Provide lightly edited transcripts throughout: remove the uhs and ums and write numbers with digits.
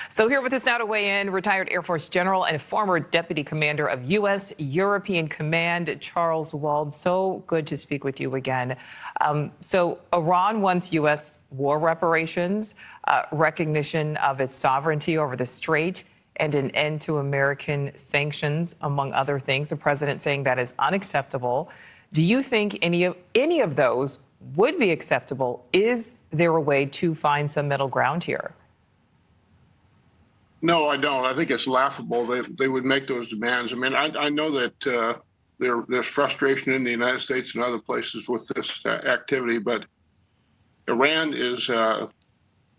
So here with us now to weigh in, retired Air Force General and former Deputy Commander of U.S. European Command, Charles Wald. So good to speak with you again. So Iran wants U.S. war reparations, recognition of its sovereignty over the Strait, and an end to American sanctions, among other things. The president saying that is unacceptable. Do you think any of those would be acceptable? Is there a way to find some middle ground here? No, I don't. I think it's laughable. They would make those demands. I mean, I know that there's frustration in the United States and other places with this activity, but Iran is,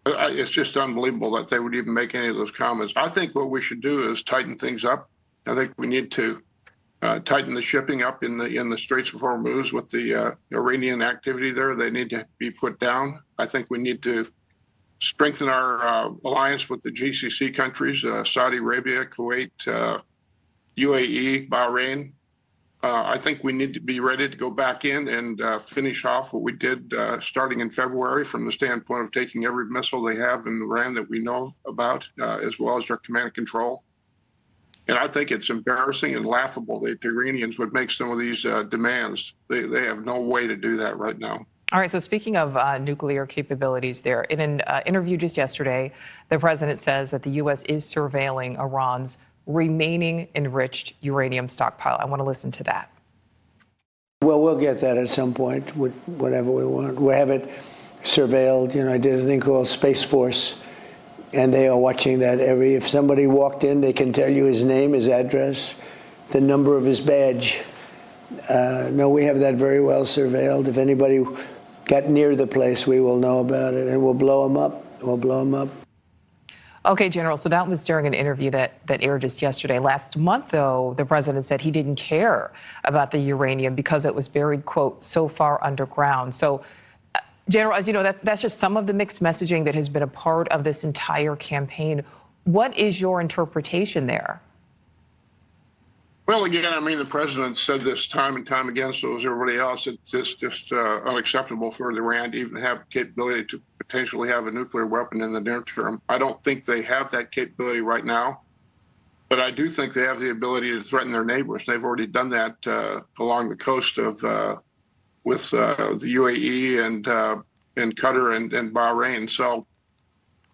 it's just unbelievable that they would even make any of those comments. I think what we should do is tighten things up. I think we need to tighten the shipping up in the Straits of Hormuz with the Iranian activity there. They need to be put down. I think we need to strengthen our alliance with the GCC countries, Saudi Arabia, Kuwait, UAE, Bahrain. I think we need to be ready to go back in and finish off what we did starting in February from the standpoint of taking every missile they have in Iran that we know about, as well as their command and control. And I think it's embarrassing and laughable that the Iranians would make some of these demands. They have no way to do that right now. All right, so speaking of nuclear capabilities there, in an interview just yesterday, the president says that the U.S. is surveilling Iran's remaining enriched uranium stockpile. I want to listen to that. Well, we'll get that at some point, whatever we want. We have it surveilled. You know, I did a thing called Space Force, and they are watching that if somebody walked in, they can tell you his name, his address, the number of his badge. No, we have that very well surveilled. If anybody got near the place, we will know about it, and we'll blow them up. We'll blow them up. Okay, General, so that was during an interview that aired just yesterday. Last month, though, the president said he didn't care about the uranium because it was buried, quote, so far underground. So, General, as you know, that's just some of the mixed messaging that has been a part of this entire campaign. What is your interpretation there? Well, again, I mean, the president said this time and time again, so is everybody else. It's just unacceptable for Iran to even have the capability to potentially have a nuclear weapon in the near term. I don't think they have that capability right now, but I do think they have the ability to threaten their neighbors. They've already done that along the coast of with the UAE and Qatar and Bahrain. So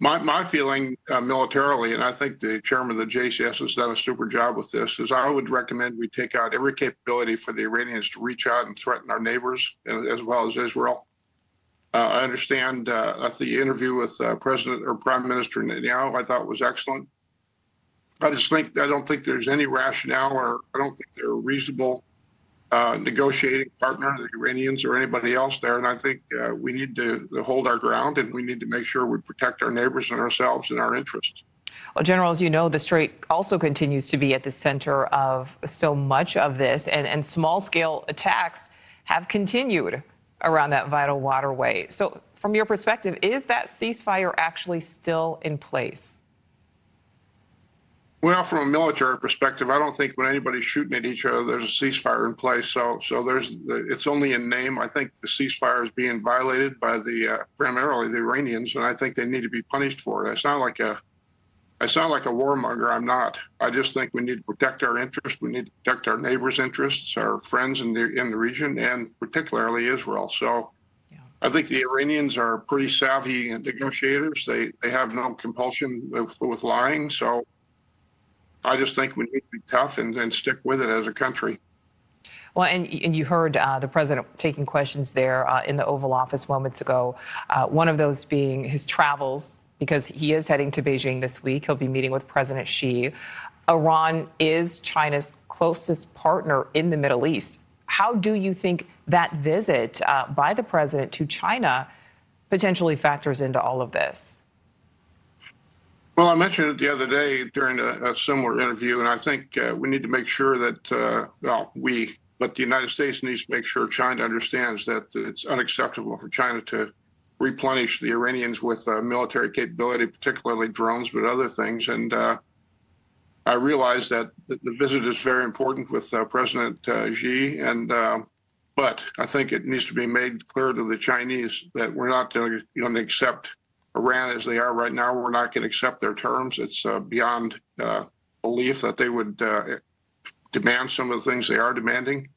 my feeling militarily, and I think the chairman of the JCS has done a super job with this, is I would recommend we take out every capability for the Iranians to reach out and threaten our neighbors, as well as Israel. I understand that the interview with President or Prime Minister Netanyahu I thought was excellent. I don't think there's any rationale, or I don't think they're a reasonable negotiating partner, the Iranians or anybody else there. And I think we need to hold our ground, and we need to make sure we protect our neighbors and ourselves and our interests. Well, General, as you know, the Strait also continues to be at the center of so much of this, and small-scale attacks have continued around that vital waterway. So from your perspective, is that ceasefire actually still in place? Well, from a military perspective, I don't think when anybody's shooting at each other, there's a ceasefire in place. So it's only in name. I think the ceasefire is being violated by primarily the Iranians, and I think they need to be punished for it. I sound like a warmonger. I'm not. I just think we need to protect our interests. We need to protect our neighbors' interests, our friends in the region, and particularly Israel. So I think the Iranians are pretty savvy negotiators. They have no compulsion with lying. So I just think we need to be tough and stick with it as a country. Well, and you heard the president taking questions there in the Oval Office moments ago, one of those being his travels, because he is heading to Beijing this week. He'll be meeting with President Xi. Iran is China's closest partner in the Middle East. How do you think that visit by the president to China potentially factors into all of this? Well, I mentioned it the other day during a similar interview, and I think we need to make sure that, but the United States needs to make sure China understands that it's unacceptable for China to replenish the Iranians with military capability, particularly drones, but other things. And I realize that the visit is very important with President Xi, but I think it needs to be made clear to the Chinese that we're not going to accept Iran as they are right now, we're not going to accept their terms. It's beyond belief that they would demand some of the things they are demanding.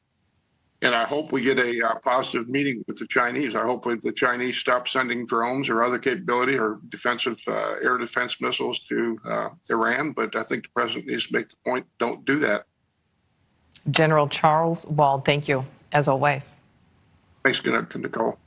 And I hope we get a positive meeting with the Chinese. I hope the Chinese stop sending drones or other capability or defensive air defense missiles to Iran. But I think the president needs to make the point, don't do that. General Charles Wald, thank you, as always. Thanks, Nicole.